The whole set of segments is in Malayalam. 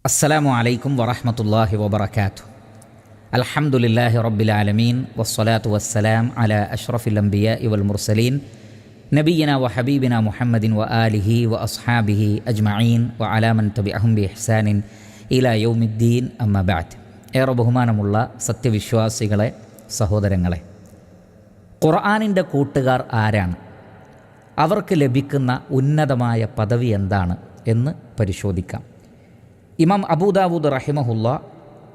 അസ്സലാമു അലൈക്കും വറഹ്മത്തുള്ളാഹി വബറകാതുഹു. അൽഹംദുലില്ലാഹി റബ്ബിൽ ആലമീൻ വസ്സലാത്തു വസ്സലാം അലാ അഷ്റഫിൽ അംബിയാഇ വൽ മുർസലീൻ നബിയിനാ വ ഹബീബിനാ മുഹമ്മദിൻ വ ആലിഹി വ അസ്ഹാബിഹി അജ്മഈൻ വ അലാ മൻ തബിഅഹും ബി ഇഹ്സാനിൻ ഇലാ യൗമിദ്ദീൻ അമ്മാ ബഅദ്. ഏറെ ബഹുമാനമുള്ള സത്യവിശ്വാസികളെ, സഹോദരങ്ങളെ, ഖുർആനിൻ്റെ കൂട്ടുകാർ ആരാണ്? അവർക്ക് ലഭിക്കുന്ന ഉന്നതമായ പദവി എന്താണ് എന്ന് പരിശോധിക്കാം. ഇമാം അബൂദാവൂദ് റഹിമഹുല്ല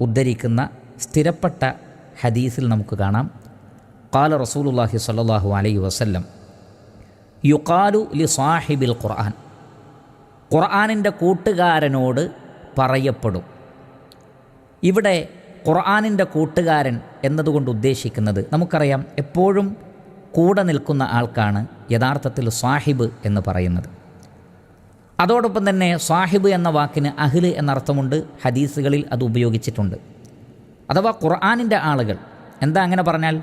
ഉദ്ധരിക്കുന്ന സ്ഥിരപ്പെട്ട ഹദീസിൽ നമുക്ക് കാണാം, ഖാല റസൂലുള്ളാഹി സ്വല്ലല്ലാഹു അലൈഹി വസല്ലം യുഖാലു ലി സാഹിബിൽ ഖുർആൻ, ഖുർആനിൻ്റെ കൂട്ടുകാരനോട് പറയപ്പെടും. ഇവിടെ ഖുർആനിൻ്റെ കൂട്ടുകാരൻ എന്നതുകൊണ്ട് ഉദ്ദേശിക്കുന്നത് നമുക്കറിയാം, എപ്പോഴും കൂടെ നിൽക്കുന്ന ആൾക്കാണ് യഥാർത്ഥത്തിൽ സാഹിബ് എന്ന് പറയുന്നത്. അതോടൊപ്പം തന്നെ സാഹിബ് എന്ന വാക്കിന് അഹ്ല് എന്നർത്ഥമുണ്ട്. ഹദീസുകളിൽ അത് ഉപയോഗിച്ചിട്ടുണ്ട്. അഥവാ ഖുർആനിൻ്റെ ആളുകൾ. എന്താ അങ്ങനെ പറഞ്ഞാൽ?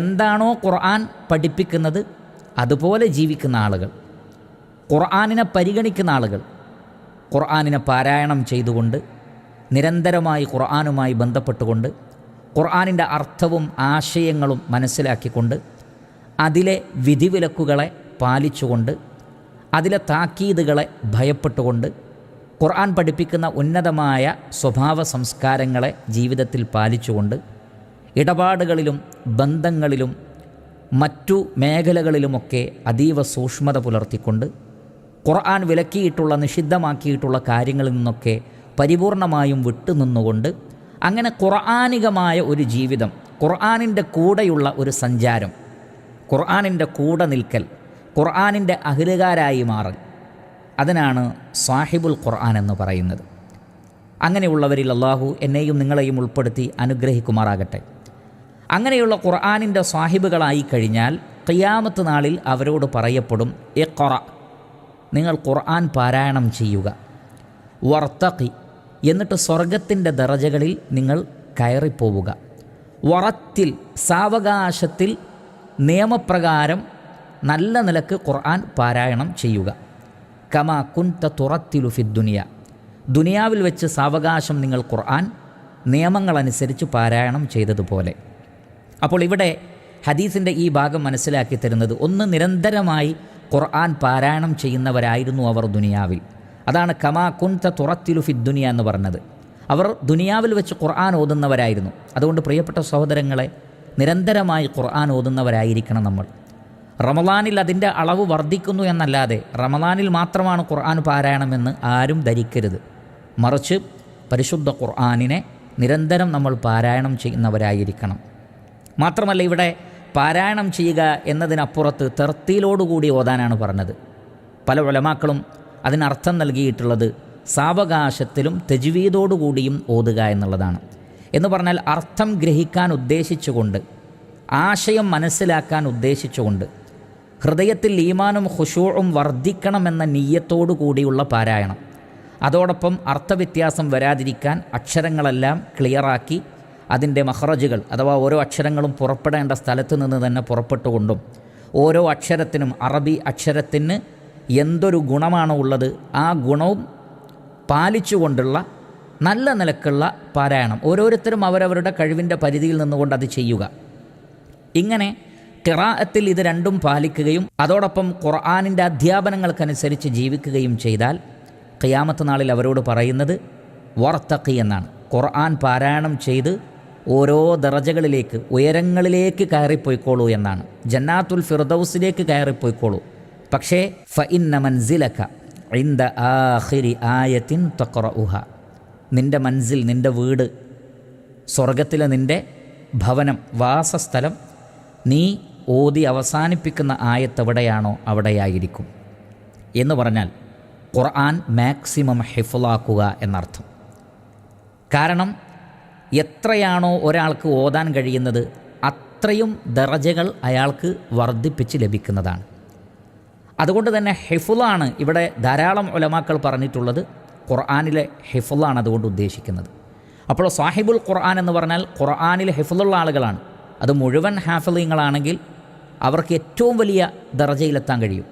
എന്താണോ ഖുർആൻ പഠിപ്പിക്കുന്നത് അതുപോലെ ജീവിക്കുന്ന ആളുകൾ, ഖുർആനിനെ പരിഗണിക്കുന്ന ആളുകൾ, ഖുർആനിനെ പാരായണം ചെയ്തുകൊണ്ട് നിരന്തരമായി ഖുർആനുമായി ബന്ധപ്പെട്ടുകൊണ്ട് ഖുർആനിൻ്റെ അർത്ഥവും ആശയങ്ങളും മനസ്സിലാക്കിക്കൊണ്ട് അതിലെ വിധിവിലക്കുകളെ പാലിച്ചുകൊണ്ട് അതിലെ താക്കീതുകളെ ഭയപ്പെട്ടുകൊണ്ട് ഖുർആൻ പഠിപ്പിക്കുന്ന ഉന്നതമായ സ്വഭാവ സംസ്കാരങ്ങളെ ജീവിതത്തിൽ പാലിച്ചുകൊണ്ട് ഇടപാടുകളിലും ബന്ധങ്ങളിലും മറ്റു മേഖലകളിലുമൊക്കെ അതീവ സൂക്ഷ്മത പുലർത്തിക്കൊണ്ട് ഖുർആൻ വിലക്കിയിട്ടുള്ള നിഷിദ്ധമാക്കിയിട്ടുള്ള കാര്യങ്ങളിൽ നിന്നൊക്കെ പരിപൂർണമായും വിട്ടുനിന്നുകൊണ്ട് അങ്ങനെ ഖുർആനികമായ ഒരു ജീവിതം, ഖുർആനിൻ്റെ കൂടെയുള്ള ഒരു സഞ്ചാരം, ഖുർആനിൻ്റെ കൂടെ നിൽക്കൽ, ഖുർആനിൻ്റെ അഹ്ലുകാരായി മാറൽ, അതിനാണ് സാഹിബുൽ ഖുർആൻ എന്ന് പറയുന്നത്. അങ്ങനെയുള്ളവരിൽ അല്ലാഹു എന്നെയും നിങ്ങളെയും ഉൾപ്പെടുത്തി അനുഗ്രഹിക്കുമാറാകട്ടെ. അങ്ങനെയുള്ള ഖുർആനിൻ്റെ സാഹിബുകളായി കഴിഞ്ഞാൽ ഖിയാമത്ത് നാളിൽ അവരോട് പറയപ്പെടും, ഇഖ്റ, നിങ്ങൾ ഖുർആൻ പാരായണം ചെയ്യുക, വർത്തഖി, എന്നിട്ട് സ്വർഗത്തിൻ്റെ ദറജകളിൽ നിങ്ങൾ കയറിപ്പോവുക, വറത്തിൽ, സാവകാശത്തിൽ നിയമപ്രകാരം നല്ല നിലക്ക് ഖുർആൻ പാരായണം ചെയ്യുക, കമാ കുൻത തുറത്തിലു ഫിദ്ദുനിയ, ദുനിയാവിൽ വെച്ച് സാവകാശം നിങ്ങൾ ഖുർആൻ നിയമങ്ങളനുസരിച്ച് പാരായണം ചെയ്തതുപോലെ. അപ്പോൾ ഇവിടെ ഹദീസിൻ്റെ ഈ ഭാഗം മനസ്സിലാക്കി തരുന്നത്, ഒന്ന്, നിരന്തരമായി ഖുർആൻ പാരായണം ചെയ്യുന്നവരായിരുന്നു അവർ ദുനിയാവിൽ. അതാണ് കമാ കുൻത തുറത്തിലു ഫിദ്ദുനിയ എന്ന് പറഞ്ഞത്. അവർ ദുനിയാവിൽ വെച്ച് ഖുർആൻ ഓതുന്നവരായിരുന്നു. അതുകൊണ്ട് പ്രിയപ്പെട്ട സഹോദരങ്ങളെ, നിരന്തരമായി ഖുർആൻ ഓതുന്നവരായിരിക്കണം നമ്മൾ. റമളാനിൽ അതിൻ്റെ അളവ് വർദ്ധിക്കുന്നു എന്നല്ലാതെ റമളാനിൽ മാത്രമാണ് ഖുർആൻ പാരായണമെന്ന് ആരും ധരിക്കരുത്. മറിച്ച് പരിശുദ്ധ ഖുർആനിനെ നിരന്തരം നമ്മൾ പാരായണം ചെയ്യുന്നവരായിരിക്കണം. മാത്രമല്ല, ഇവിടെ പാരായണം ചെയ്യുക എന്നതിനപ്പുറത്ത് തർത്തീലോടുകൂടി ഓതാനാണ് പറഞ്ഞത്. പല ഉലമാക്കളും അതിനർത്ഥം നൽകിയിട്ടുള്ളത് സാവകാശത്തിലും തജ്വീദോടുകൂടിയും ഓതുക എന്നുള്ളതാണ്. എന്ന് പറഞ്ഞാൽ അർത്ഥം ഗ്രഹിക്കാൻ ഉദ്ദേശിച്ചുകൊണ്ട്, ആശയം മനസ്സിലാക്കാൻ ഉദ്ദേശിച്ചുകൊണ്ട്, ഹൃദയത്തിൽ ഈമാനും ഖുശൂഉം വർദ്ധിക്കണമെന്ന നിയ്യത്തോടു കൂടിയുള്ള പാരായണം. അതോടൊപ്പം അർത്ഥവ്യത്യാസം വരാതിരിക്കാൻ അക്ഷരങ്ങളെല്ലാം ക്ലിയറാക്കി അതിൻ്റെ മഖ്റജുകൾ, അഥവാ ഓരോ അക്ഷരങ്ങളും പുറപ്പെടേണ്ട സ്ഥലത്ത് നിന്ന് തന്നെ പുറപ്പെട്ടുകൊണ്ടും ഓരോ അക്ഷരത്തിനും, അറബി അക്ഷരത്തിന് എന്തൊരു ഗുണമാണോ ഉള്ളത് ആ ഗുണവും പാലിച്ചുകൊണ്ടുള്ള നല്ല നിലക്കുള്ള പാരായണം. ഓരോരുത്തരും അവരവരുടെ കഴിവിൻ്റെ പരിധിയിൽ നിന്നുകൊണ്ട് അത് ചെയ്യുക. ഇങ്ങനെ ഖിറാഅത്തിൽ ഇത് രണ്ടും പാലിക്കുകയും അതോടൊപ്പം ഖുർആനിൻ്റെ അധ്യാപനങ്ങൾക്കനുസരിച്ച് ജീവിക്കുകയും ചെയ്താൽ ഖിയാമത്ത് നാളിൽ അവരോട് പറയുന്നത് വർത്തഖി എന്നാണ്. ഖുർആൻ പാരായണം ചെയ്ത് ഓരോ ദറജകളിലേക്ക്, ഉയരങ്ങളിലേക്ക് കയറിപ്പോയിക്കോളൂ എന്നാണ്. ജന്നാത്തുൽ ഫിർദൗസിലേക്ക് കയറിപ്പോയിക്കോളൂ. പക്ഷേ ഫഇന്ന മൻസിലക ഇൻദ ആഖിരി ആയത്തിൻ തഖറഉഹ, നിൻ്റെ മൻസിൽ, നിൻ്റെ വീട്, സ്വർഗത്തിലെ നിൻ്റെ ഭവനം, വാസസ്ഥലം, നീ ഓതി അവസാനിപ്പിക്കുന്ന ആയത്ത് എവിടെയാണോ അവിടെയായിരിക്കും. എന്ന് പറഞ്ഞാൽ ഖുർആൻ മാക്സിമം ഹിഫ്ളാക്കുക എന്നർത്ഥം. കാരണം എത്രയാണോ ഒരാൾക്ക് ഓതാൻ കഴിയുന്നത് അത്രയും ദറജകൾ അയാൾക്ക് വർദ്ധിപ്പിച്ച് ലഭിക്കുന്നതാണ്. അതുകൊണ്ട് തന്നെ ഹിഫ്ളാണ് ഇവിടെ ധാരാളം ഉലമാക്കൾ പറഞ്ഞിട്ടുള്ളത്. ഖുർആനിലെ ഹിഫ്ളാണ് അതുകൊണ്ട് ഉദ്ദേശിക്കുന്നത്. അപ്പോൾ സാഹിബുൽ ഖുർആൻ എന്ന് പറഞ്ഞാൽ ഖുർആനിൽ ഹിഫ്ളുള്ള ആളുകളാണ്. അത് മുഴുവൻ ഹാഫിളീങ്ങളാണെങ്കിൽ അവർക്ക് ഏറ്റവും വലിയ ദറജയിലെത്താൻ കഴിയും.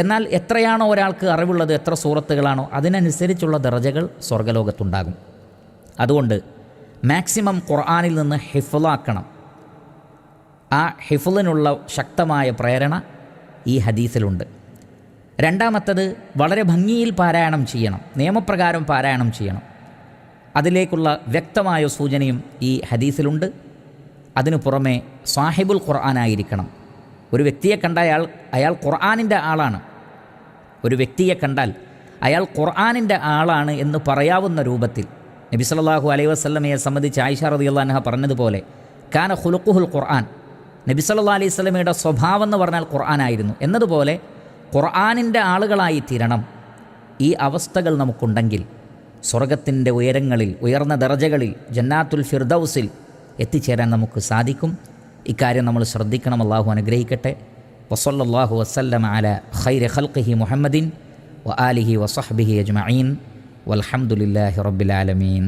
എന്നാൽ എത്രയാണോ ഒരാൾക്ക് അറിവുള്ളത്, എത്ര സൂറത്തുകളാണോ അതിനനുസരിച്ചുള്ള ദറജകൾ സ്വർഗ്ഗലോകത്തുണ്ടാകും. അതുകൊണ്ട് മാക്സിമം ഖുർആനിൽ നിന്ന് ഹിഫ്ളാക്കണം. ആ ഹിഫ്ളിനുള്ള ശക്തമായ പ്രേരണ ഈ ഹദീസിലുണ്ട്. രണ്ടാമത്തത്, വളരെ ഭംഗിയിൽ പാരായണം ചെയ്യണം, നിയമപ്രകാരം പാരായണം ചെയ്യണം. അതിലേക്കുള്ള വ്യക്തമായ സൂചനയും ഈ ഹദീസിലുണ്ട്. അതിനു പുറമെ സാഹിബുൽ ഖുർആനായിരിക്കണം. ഒരു വ്യക്തിയെ കണ്ടാൽ അയാൾ ഖുർആനിൻ്റെ ആളാണ്. ഒരു വ്യക്തിയെ കണ്ടാൽ അയാൾ ഖുർആനിൻ്റെ ആളാണ് എന്ന് പറയാവുന്ന രൂപത്തിൽ നബി സല്ലല്ലാഹു അലൈഹി വസല്ലമയെ സംബന്ധിച്ച് ആയിഷ റളിയല്ലാഹു അൻഹ പറഞ്ഞതുപോലെ കാന ഖുലുഖുൽ ഖുർആൻ, നബി സല്ലല്ലാഹു അലൈഹി വസല്ലമയുടെ സ്വഭാവം എന്ന് പറഞ്ഞാൽ ഖുർആനായിരുന്നു എന്നതുപോലെ ഖുർആനിൻ്റെ ആളുകളായി തീരണം. ഈ അവസ്ഥകൾ നമുക്കുണ്ടെങ്കിൽ സ്വർഗത്തിൻ്റെ ഉയരങ്ങളിൽ, ഉയർന്ന ദറജകളിൽ, ജന്നാത്തുൽ ഫിർദൗസിൽ എത്തിച്ചേരാൻ നമുക്ക് സാധിക്കും. ഇക്കാര്യം നമ്മൾ ശ്രദ്ധിക്കണം. അല്ലാഹു അനുഗ്രഹിക്കട്ടെ. വസല്ലല്ലാഹു വസല്ലമ അലാ ഖൈരി ഖൽഖിഹി മുഹമ്മദിൻ വആലിഹി വസഹ്ബിഹി അജ്മഈൻ വൽഹംദുലില്ലാഹി റബ്ബിൽ ആലമീൻ.